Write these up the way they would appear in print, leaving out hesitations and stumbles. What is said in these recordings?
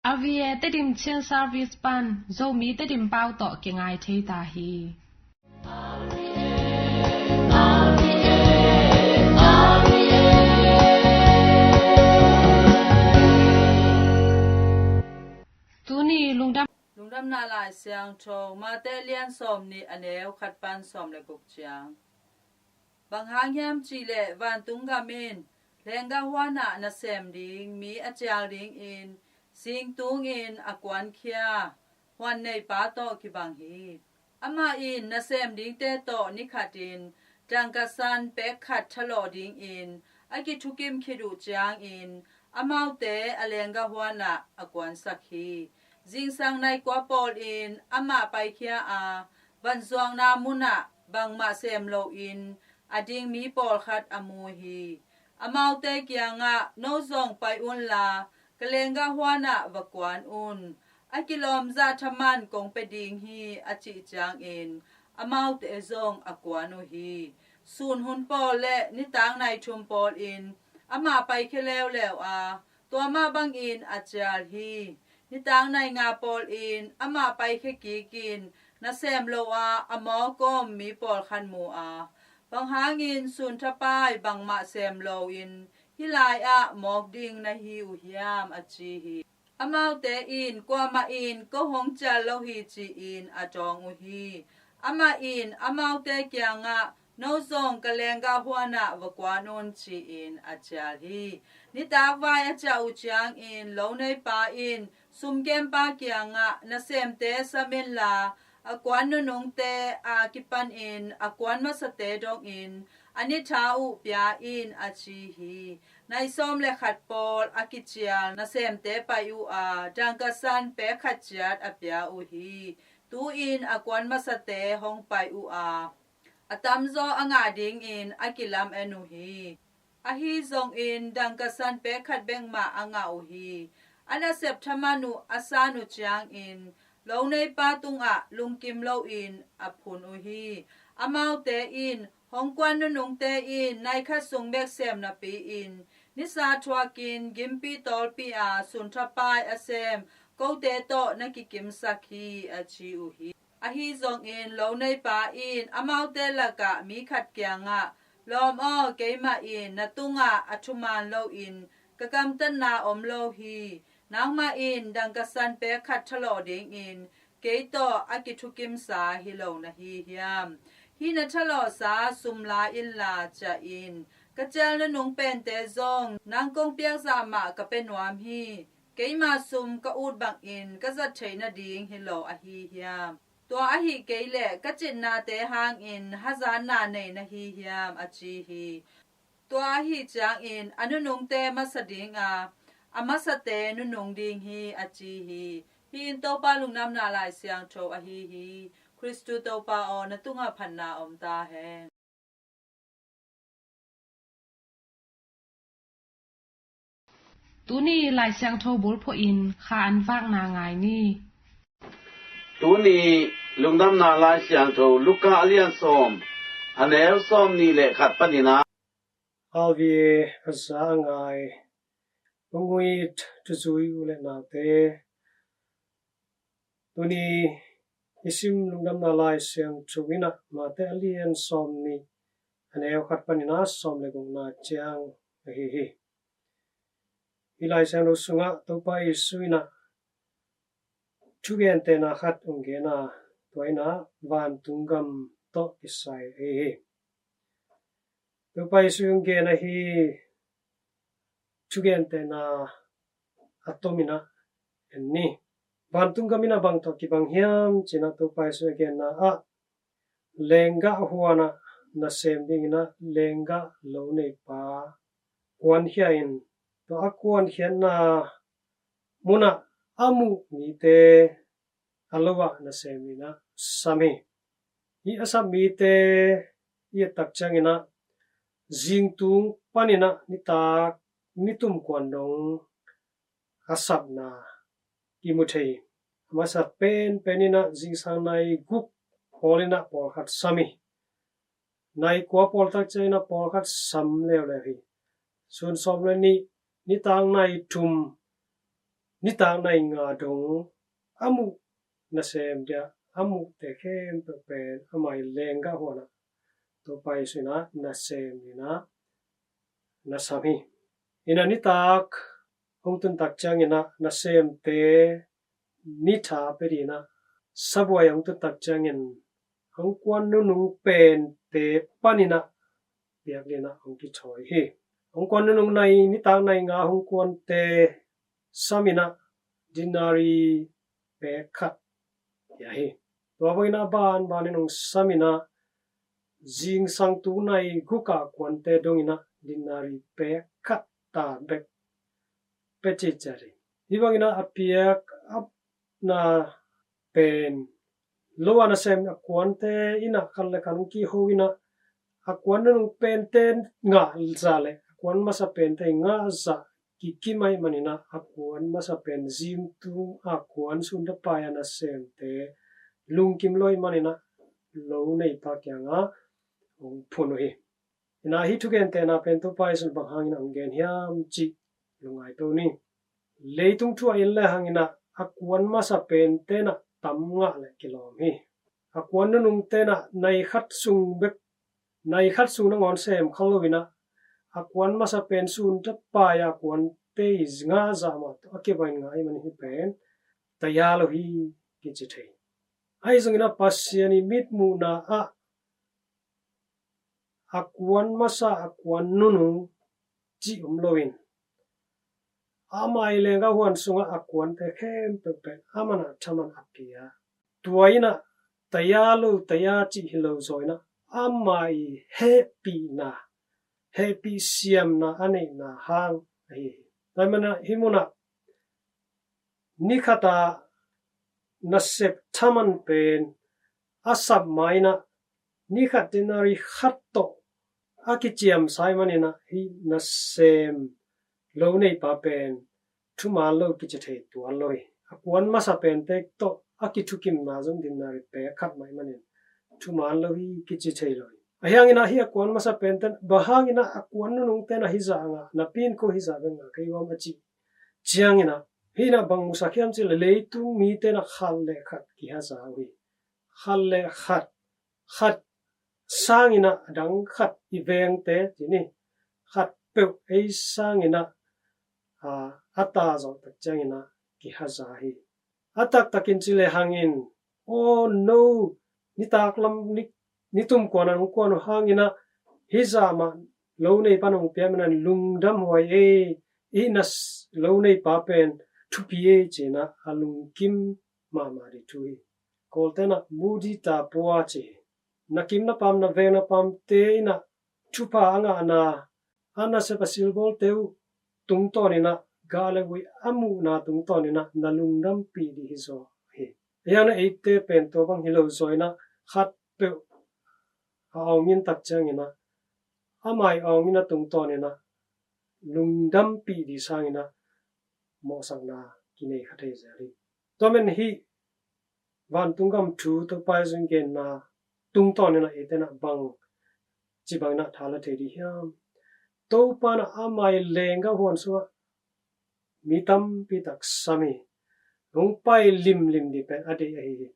avie te dim chen service pan zo mi te dim pau to ke ngai thei ta hi tu ni lungdam na lai siang thong ma te lian som ni aneu khat pan som le guk chiang bang hang yam chi le van tung ga min lenga hwana na sem ding mi a chiang ding in sing tung in akwan khia hwan nei pa to ki bang hi ama in na sem ding te to ni khatin tangka san pe khat thalo ding in aki thukim khidu chiang in amau te alenga hwana akwan sakhi jing sang nai kwa pol in ama pai khia a ban zuang na muna bang ma sem lo in ading mi pol khat amu hi amau te kyanga no zong pai un la kalenga hwana wakwan un akilom za thaman kong pe ding hi achi chang in amau te zong akwanu hi sun hun pol le ni tang nai thum pol in ama pai khelew lew a to ma bang in achal hi ni tang nai nga pol in ama pai khe ki kin na sem lo a amo kom mi pol khan mu a bang hangin sun thapai bang ma sem lo in hilai a mok ding na hi u hiam achi hi amau te in kwa ma in ko hong cha lo hi chi in atong u hi ama in amau te kyanga no zong kalenga huana wakwanon chi in achal hi ni tak vai acha u chiang in lo nei pa in sum kem pa kyanga na sem te samen la akwan no nong te a kipan in akwan ma sa te dong in ani tha u pya in achi hi nai som le khat pol akichial na sem te pa u a tangka san pe khat chiat apya u hi tu in akwan ma sa te hong pai u a atam zo anga ding in akilam enu hi ahi zong in tangka san pe khat beng ma anga u hi ana sep thamanu asanu chiang in lo nei pa tung a lungkim lo in aphun u hi amau te in hongkwan nu nung te in nai kha sung bek sem na pi in nisa thwa kin gimpi tol pi a sun thapai asem ko te to na ki kim sakhi achi u hi ahi zong in lo nei pa in amau te laka mi khat kyanga lom o keima in natunga athuman lo in kakam tan na om lo hi nang ma in dangka san pe khat thalo ding in keito akithukim sa hi lo na hi hiam hi na thalo sa sumla in la cha in kachal na nung pen te zong nang kong piak za ma ka penwam hi keima sum ka ut bang in ka za theina ding hi lo a hi hiam to a hi keile ka chin na te hang in hazan na nei na hi hiam achi hi to a hi chang in anu nung te masading a amasate nu nong ding hi achi hi hin to pa lungnam na lai siang tho a hi hi Christu to pa o na tunga phanna om ta he tu ni lai siang tho bol pho in kha an wak na ngai ni tu ni lungdam na lai siang tho luka alian som anel som ni le khat panina avie asa ngai Pungwit tuzui ule naute tuni isim lungdam na lai siang chuwina mate alien som ni aneo khat panina som le gung na chiang hi hi ilai siang lo sunga topa isuina chugen te na khat ungena toina van tungam to isai hi hi topa isung ge na hi chugen te na atomina enni bantung kamina bang to ki bang hiam china to pai so again na a lenga huana na sem ding na lenga lo nei pa wan hiain to akwan hian na muna amu mi te alowa na sem ina sami i asa mi te i tak changina jingtung panina nita nitum kwandong asap na imuthei masa penina jingsang nai guk polina polkhat sami nai kwa poltak chaina polkhat sam lew le hi sun somle ni tang nai thum ni ta nai nga dong amu na sem dia amu te khem pe pen amai lenga hona to pai sina na sem ni na sami ina ni tak hong tun tak chang ina na sem te ni tha pe ri na sabwa yang tu tak chang in hong kwan nu nung pen te panina biak le na hong ki choi hi hong kwan nu nung nai ni tak nai nga hong kwan te samina dinari pe khat ya hi to voi na ban nung samina jing sang tu nai guka kwan te dongina dinari pe khat ta bek pe chi chari ibangina apiak ap na pen lo ana sem akwan te ina khalle kan ki hoina akwan nung pen ten nga zale akwan masa pen te nga za ki mai manina akwan masa pen zim tu akwan sunda payana sem te lungkim loi manina lo nei pa kya nga ong phono hi ina hi thugen te na pen to pai sun bang hangin angen hiam chi lungai to ni leitung thu in le hangina akwan masa pen te na tam nga le kilom hi akwan nung te na nai khat sung bek nai khat sung na ngon sem khalowina akwan masa pen sun ta pa ya kwan te is nga za ma to akebain nga ai mani hi pen tayalo hi ki chi thei ai zungina pasiani mit mu na akwan masa akwan nunu chi umlowin amai lenga huan sunga akwan te khem pe amana thaman apia tuaina tayalo tayachi hilo zoina amai happy siam na ane na hang hi tamana himuna nikhata nasep thaman pen asap maina nikhatinari khatto akichiam saimanina hi nasem lo nei pa pen thuma lo kichete tu aloi akwan masa pen tek to akithukim na jong dinari pe khat mai manin thuma lo hi kichete loi ahangina hi akwan masa pen ten bahangina akwan nung ten hi za nga na pin ko hi za nga kaiwam achi chiangina hina bang musakhiam chi leitu mi te na khalle khat ki ha za wi khalle khat sangina dang khat iveng te chini khat pe ei sangina ata zo tak changina ki ha za hi atak takin chile hangin oh no ni taklam ni tum kwana kwana hangina hi za ma lo nei panong piamnan lungdam hoi inas lo nei pa pen thupie chena alung kim mama ri thui koltena mudi ta poa che nakim na pam na ve na pam te na thupa anga na ana se pasil bol teu tung to ni na gale wi amu na tung to ni na nalungdam pi di hi zo hi yana ite pen to bang hilo zoina khat pe aongin tak changina amai aongina tung to ni na lungdam pi di sangina mo sang na kinai khathei zari to men hi van tungam thu to pai jung gen na tung to ni na etena bang chi bang na thala the di hiam to pa na amai lenga hon so mitam pi tak sami nung pai lim di pen ade hi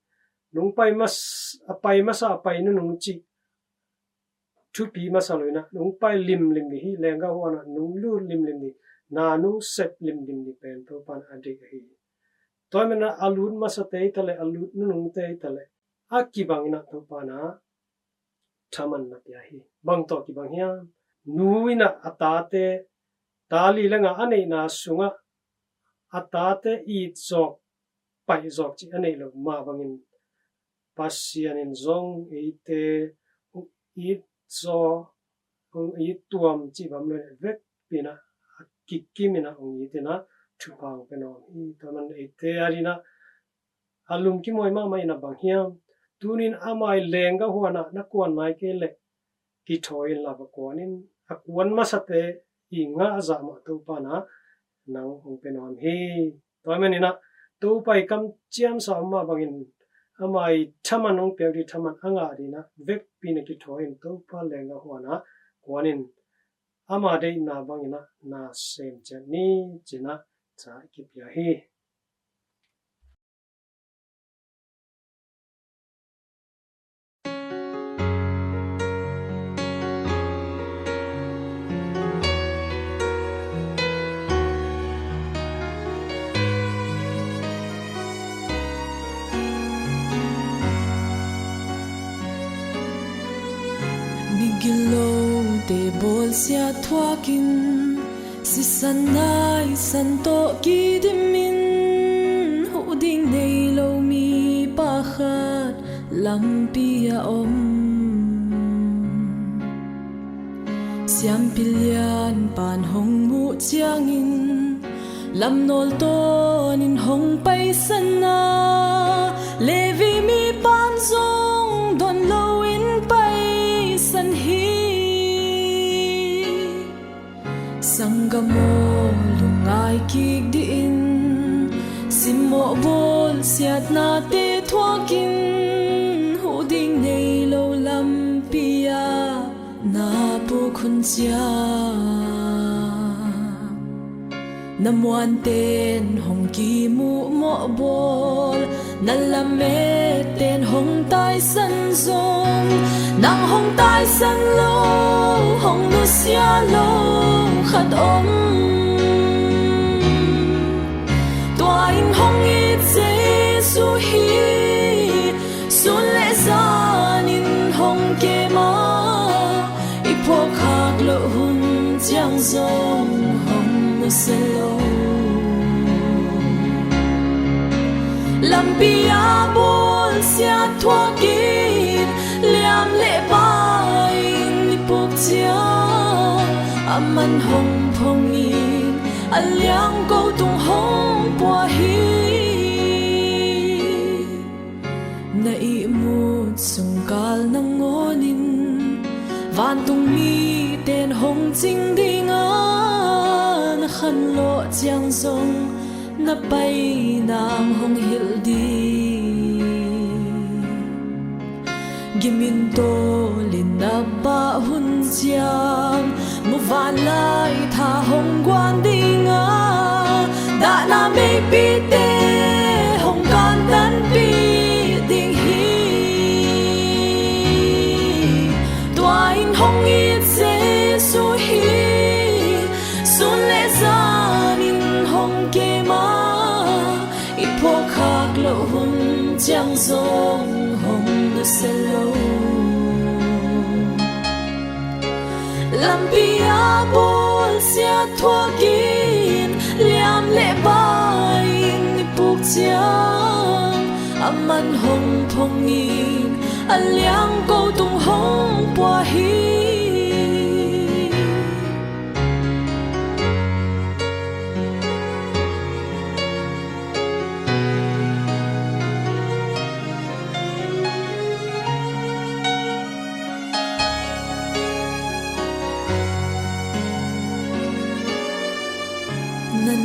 nung pai mas apai masa apai nu nung chi thu pi masaloina nung pai lim di hi lenga hona nung lu lim di na nung sep lim di pen to pan ade hi to mena alut masate tale alut nung te tale akibangina to pana thaman na pya hi bang to ki bang hiam nuina atate tali lenga ane na sunga atate I zok pai zok chi ane lo ma bangin pasianin zong ite I zo I tuam chi bam le vek pina kikimina ong itena thupang peno I taman ite arina alum ki moi ma mai na bang hiam tunin amai lenga huana na kwan nai ke le ki thoin la ba kwanin akwan masate I nga za ma to pana nang ong penon hi tomenina to pai kam chiam sa ma bangin amai thaman ong pe ri thaman anga rina vek pin ki thoin to pa lenga huana kwanin ama de na bangina na sem chani china cha ki pya hi gilo te bol sia thuakin si sanai santo kidimin huding nei lo mi pakhat lampia om siam pilian pan hong mu chiangin lam nol tonin hong pai sana levi mi pan zong don lo in pai san hi sangamo lungai kik din simo bol siat na te thuakin huding nei lo lampia na pu khun chia namuan ten hong ki mu mo bol nalame ten hong tai san zong nang hong tai san lo hong lu sia lo khat om tua in hong i jesu hi sun le san in hong ke ma i pho khak lo hun chiang zong hong lu se lo lampia bol sia thuakin liam le bai ni pok chia aman hong phong in aliang ko tung hong pua hi na i mut sung kal nang ngonin van tung mi ten hong jing dinga na khan lo chiang zong na pai nam hong hil di gimin to lin na ba hun chiang mu van lai tha hong quan dinga da na me pi te hong kan tan pi ding hi tua in hong i jesu hi sun le zan in hong ke ma i pho khak lo hun chiang zong hong nu se lo lampia bol sia thuakin liam le bai ni puk chiang aman hong phong in aliang ko tung hong pua hi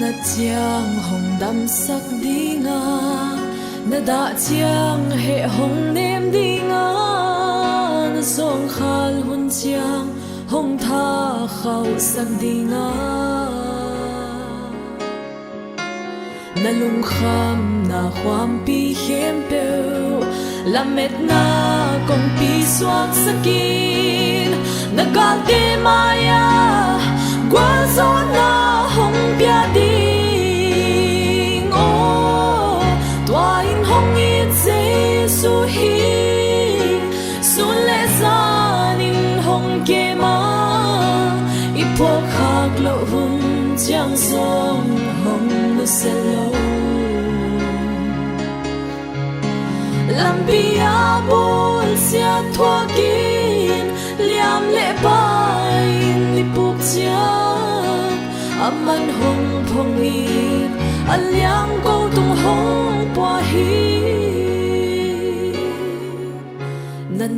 na chiang hong dam sak dinga na da chiang he hong nem dinga na song khal hun chiang hong tha khau sak dinga na lung kham na khwam pi hem pe la met na kong pi swak sakin na gal te maya gwa zo na hong pia ding o tua in hong i jesu hi sun le zan in hong ke ma i pho khak lo hun chiang zong hong lu se lo lampia bol sia thuakin liam le bai ni puk chiang aman hong phong in aliang ko tung hong pua hi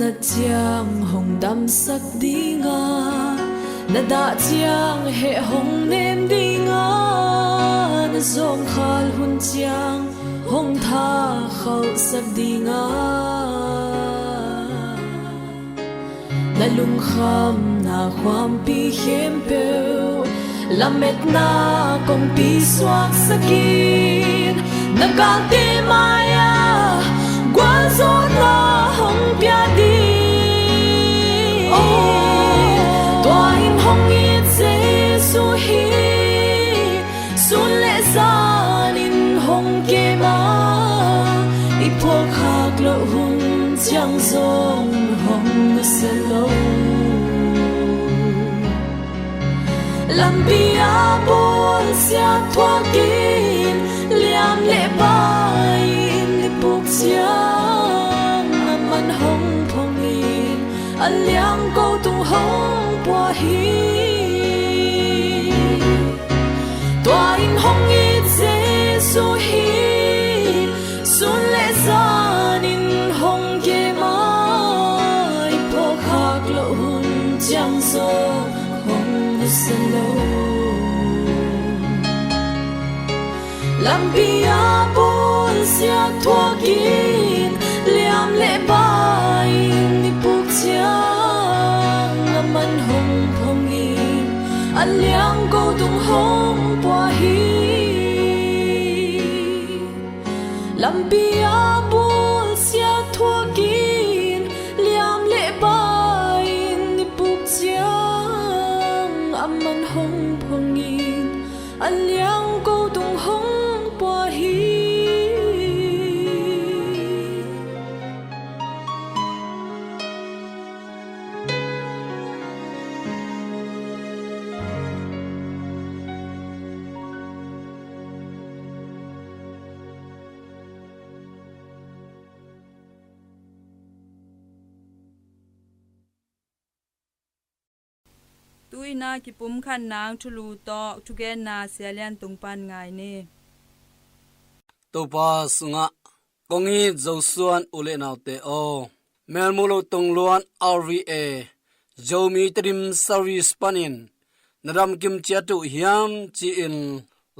na chiang hong dam sak dinga na da chiang he hong nem dinga na zong khal hun chiang hong tha khau sak dinga na lung kham na khwam pi hem pe la met na kong pi swak sakin na gal te maya gwa zo na hong pia di tua in hong i jesu hi sun le zan in hong ke ma i pho khak lo hun chiang zong hong nu se lo làm bia bồn xia thua kín liam lệ bay đi buộc chiang man hong phong in an liang câu tung hong qua hi tua in hong in Giêsu hi sun lệ gian in hong ye mai po khak lo hun chang so hong san lo làm bia bồn xia thua kín liam lệ bay đi buộc chiang man hong phong in an liang câu tung hong qua hi làm bia bồn xia thua kín liam lệ bay đi buộc chiang man hong phong in an liang câu tung hong qua hi tui na ki pum khan nang thulu to thugen na selian tungpan ngai ni to pa sunga kongi josuan ule naute o melmulo tongluan RVA jomi trim service panin nadam kim chiatu hiam chi in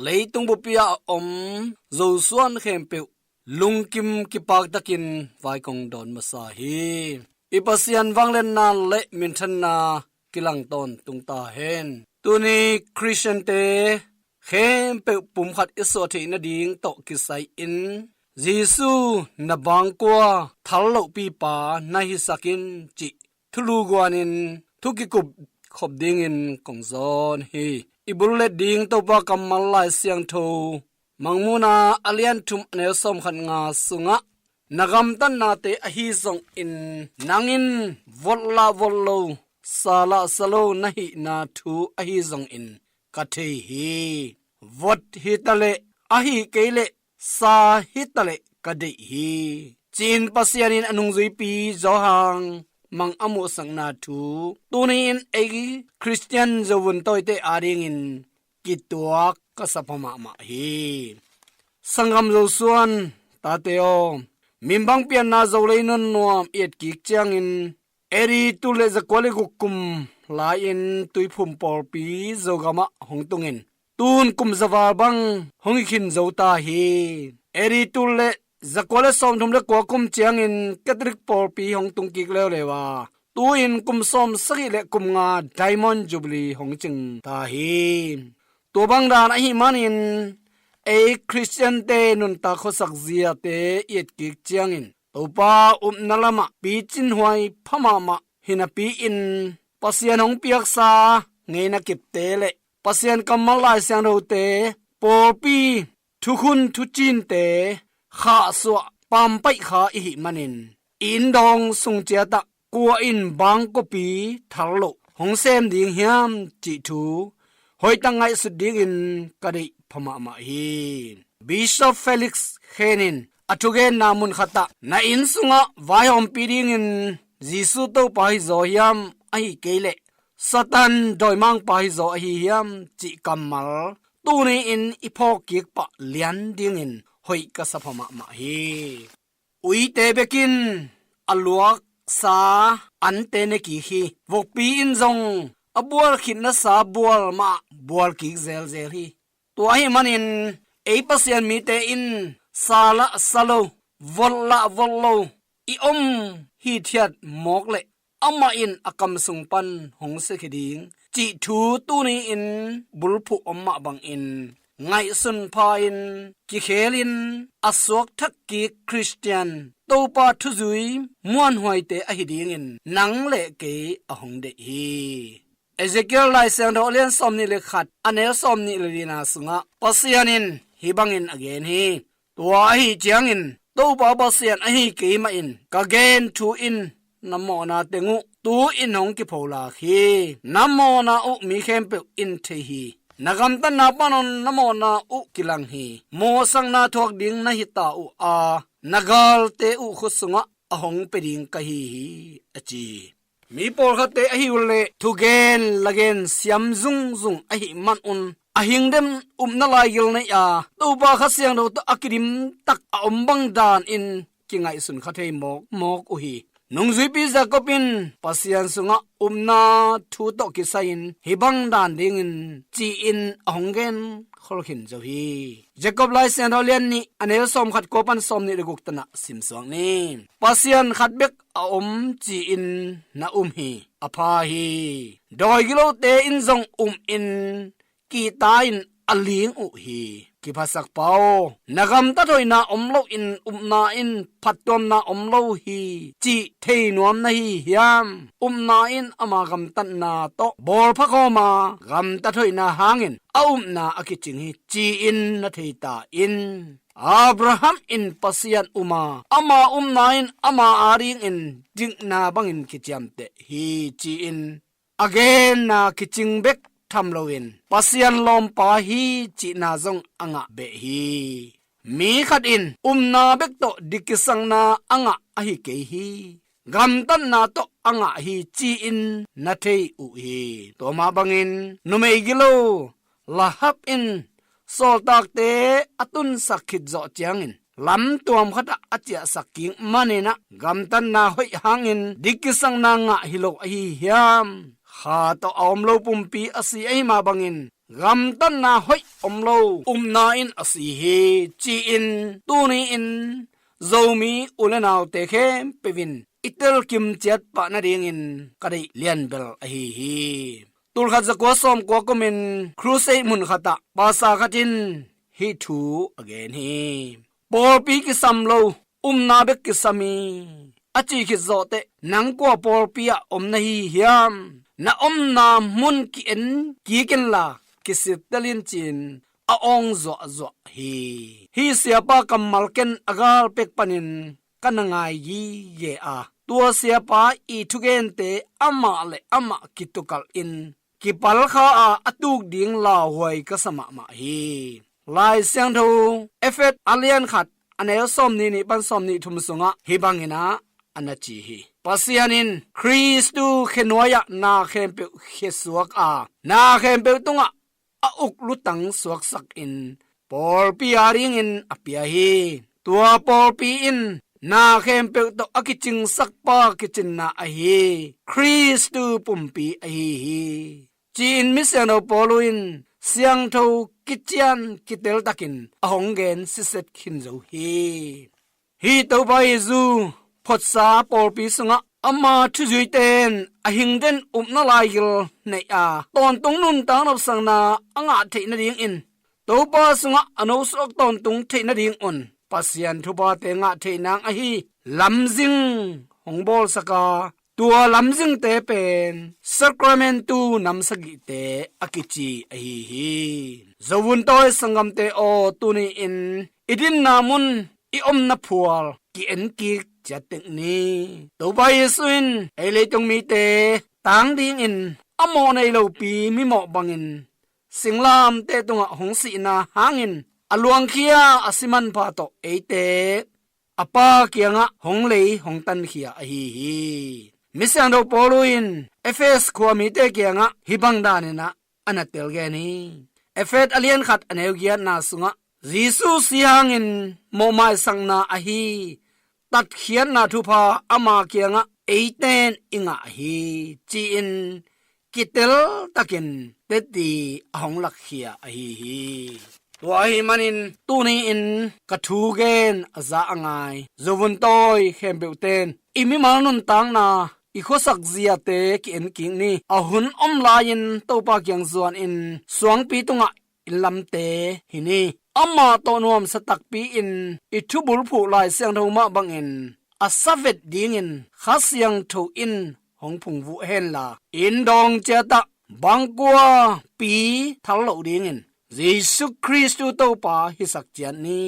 leitung bupia om josuan khempe lungkim kipak takin vai kong don masahi ipasian wanglen na le minthan na kilang ton tungta hen tuni Christian te khem pe pum khat iso the na ding to kisai in Jesu na bang kwa thallo pi pa na hi sakin chi thulu gwanin thukikup khop ding in kongzon hi ibul ding to pa kamal lai siang tho mangmuna alian thum ne som khan nga sunga nagam tan na te a hi song in nangin volla vollo sala salo nahi na thu a hi song in kathe hi vot hi tale a hi kele sa hi tale kade hi chin pasianin anung zui pi zohang mang amu sang na thu tunin egi Christian zawun toite aring in kituak kasapama ma hi sangam zo suan tateo mimbang pian na zolei non nuam et ki chang in eri tule zakwale gukum la in tuipum por pi zogama hongtungin tun kum zawa bang hongikhin zota hi eri tule zakwale som thum le kwa kum chiang in katrik por pi hongtung ki lewa tu in kum som sagi le kum nga diamond jubilee hongching ta hi to bang dan a hi manin a Christian te nun ta khosak zia te yet ki chiang in topa nalama pi chin huai phama ma hina pi in pasian hong piak sa ngeina kip te le pasian kamal lai sang ro te por pi thukhun thu chin te kha so pam pai kha hi manin in dong sung chia ta kwa in bang ko pi thallo hong sem ding hiam chi thu hoi tangai su ding in kari phama ma hi Bishop Felix Henin atugen namun khata na in sunga vayom piring in Jisu to pai zo hiam ai kele Satan doimang pai zo hi hiam chi kamal tuni in iphok kik pa lian ding in hoi ka saphama ma hi ui te bekin aluak sa ante ne ki hi vokpi in zong abual khinna sa bual ma bual ki zel zel hi to hi manin e pasian mi te in sala salo volla vollo I hi thiat mokle ama in akam sungpan hong se khiding chi thu tu ni in bulphu amma bang in ngai sun pha in ki khelin aswak thak ki Christian to pa thu zui muan hoi te a hiding in nang le ke a hong de hi Ezekiel lai sang do len som ni le khat anel som ni le dina sunga pasianin hi bangin again hi tua hi chiang in to pa pasian a hi ke ma in ka gen thu in namo na tengu tu inong ki phola khi namo na u mi khem pe in the hi nagam tan na panon namo na u kilang hi mo sang na thok ding na hi ta u a nagal te u khusunga ahong pe ding ka hi achi mi por khate ahi ule thugen lagen siam zung zung ahi man un ahing dem na lai gil na ya to ba khasyang do to akirim tak ombang dan in kingai sun khathei mok u hi nung zui pi za kopin pasian sunga na thu to ki sain hibang dan ding in chi in ahongen kholkhin zo hi jacob lai sen holian ni anel som khat kopan som ni reguk tana sim swang ni pasian khat bek a chi in na hi apha hi doi gilo te in zong in ki ta in aling u hi ki phasak pao nagam ta thoina omlo in na in phatom na omlo hi chi thei nuam na hi hiam na in ama gam tan na to bol phako ma gam ta thoina hangin na akiching hi chi in na thei ta in Abraham in pasian ama na in ama aring in ding na bangin kicham te hi chi in again na kiching bek thamloin pasian lom pa hi chi na zong anga be hi mi khat in na bek to dikisang na anga ahi ke hi gam tan na to anga hi chi in na thei u hi to ma bangin numei gilo lahap in sol tak te atun sakhit zo chiangin lam tuam khata atia saking manena gam tan na hoi hangin dikisang na nga hilo hi hiam kha to omlo pumpi asi ai ma bangin gam tan na hoi omlo na in asi he chi in tu ni in zomi ulenaw te khem pevin itel kim chat pa na ding in kadai lian bel a hi tul khat za ko som ko komen crusade mun khata pasa khatin hi thu again hi por pi ki samlo na bek ki sami achi ki zote nang ko por pi a na hi hiam na na mun ki en ki ken la ki sit talin chin a ong zo hi sia pa kamal ken agal pek panin kanangai yi ye a tua sia pa i thugen te ama le ama kitukal in ki pal kha a atuk ding la hoi ka sama ma hi lai siang tho effect alien khat anel som ni ban som ni thum sunga hi bangina anachi hi pasianin Christu khenoya na khempe khesuak a na khempe tunga a uk lutang suak sak in por piaring in apia hi tua por pi in na khempe to akiching sakpa kichin na a hi Christu pumpi a hi chin misano poluin siang tho kichian kitel takin ahongen siset khinzo hi to bai zu photsa porpi sunga ama thujuiten ahingden na laigil nei a ton tung nun tang nop sangna anga theina ding in to pa sunga ano sok ton tung theina ding on pasian thuba te nga theinang a hi lamjing hongbol saka tua lamjing te pen sacramentu namsagi te akichi a hi zawun toy sangam te o tuni in idin namun i na phual ki en ki chatek ni to ba yesuin ele tong mi te tang ding in amo nei lo pi mi mo bangin singlam te tunga hongsi na hangin aluang khia asiman pa to eite apa kianga honglei hongtan khia a hi misang do poluin fs khwami te kianga hibang danena anatel geni efet alien khat aneugia na sunga jisu siangin momai sangna a hi tat khian na thupa ama kianga eiten inga hi chi in kitel takin teti ahonglak khia a hi wai manin tuni in kathugen aza angai zovun toy khembeuten imi manun tang na ikhosak zia te ki en king ni ahun omlain topa kyang zuan in suang pi tunga ilam te hini amma to nuam satak pi in ithubul phu lai siang thoma bangin asavet ding in khasyang tho in hongphung vu hen la in dong chata bangkwa pi thalo ding in Jesus Christu to pa hisak chian ni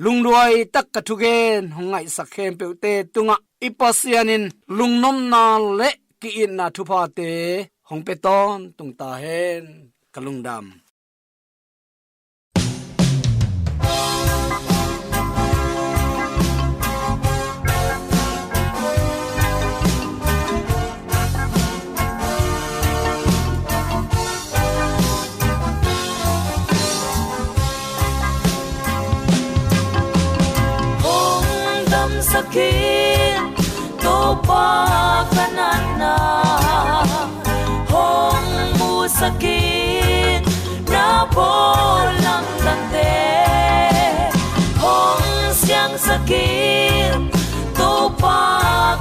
lungruai tak ka thugen hongai sakhem peute tunga ipasianin lungnom na le ki in na thupa te hongpeton tungta hen kalungdam sakit to pa kanana hong mu sakit na bolam dante hong siang sakit to pa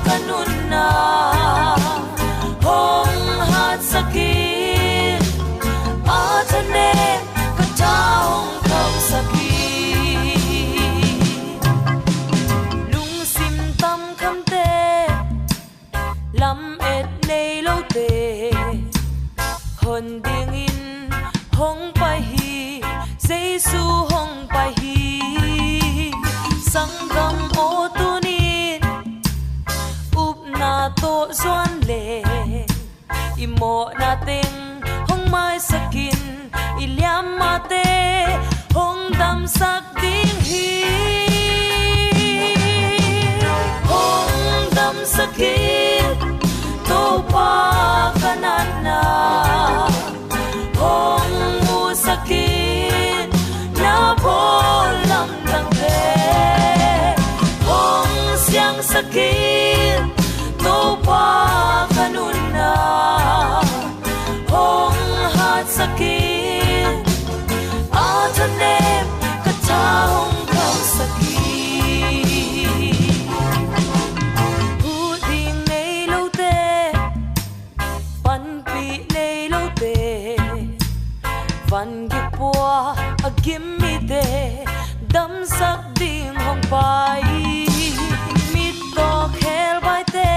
kanuna hong hat sakit atane kataong kau sakit lam et nei lo te hon ding in hong pai hi jesu hong pai hi sangam o tunin up na to zon le imo na teng hong mai sakin iliam mate hong dam sak ding hi hong dam sakit to pa kanana hong mu sakit na bolam dangte hong siang sakit to pa kanuna hong hat sakit atanem katahong kau sakit van gi pua a gimme de dam sak ding hong pai mit to khel bai te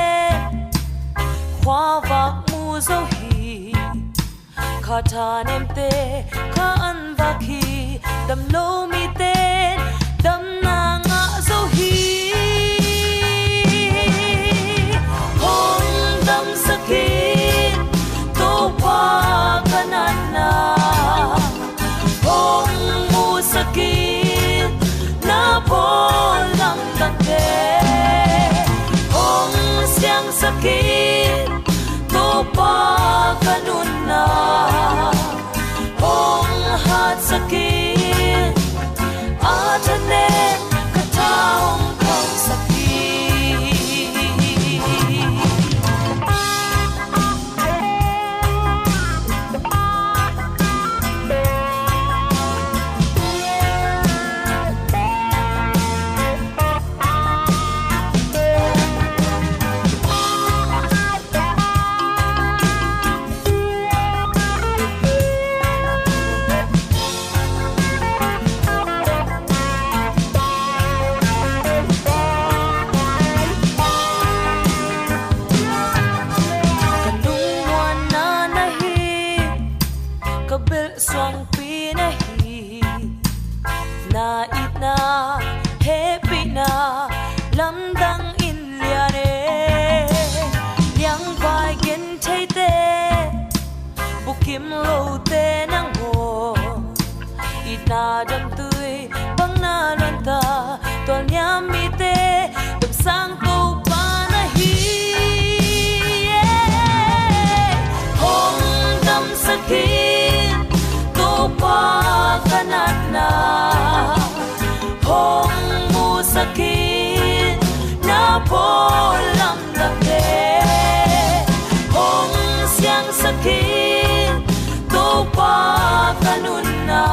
khwa vak mu zo hi kha tha nem te kha an vak hi dam lo mi te dam na nga zo hi hong dam sakit to pa kanana hong mu sakit na bolam dangte hong siang sakit to pa kanuna hong hat sakit atane katahong kau sakit swang pi na hi na it na happy na lam dang in liane yang vai gen thei te bukim lo te nang ho it na dam tui bang na lan ta tol nyam mi te dum sang to pa na hi hong dam sakit pa kanana hong mu sakit na bolam dangte hong siang sakit to pa kanuna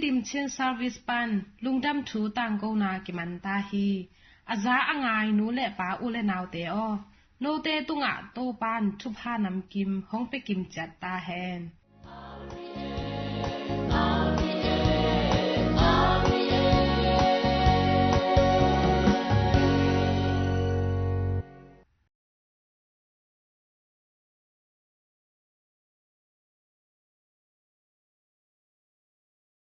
kim chen service pan lungdam thu tang go na ki man ta hi aza angai nu le pa u le naw te o no te tunga to pan thu pha nam kim hong pe kim chat ta hen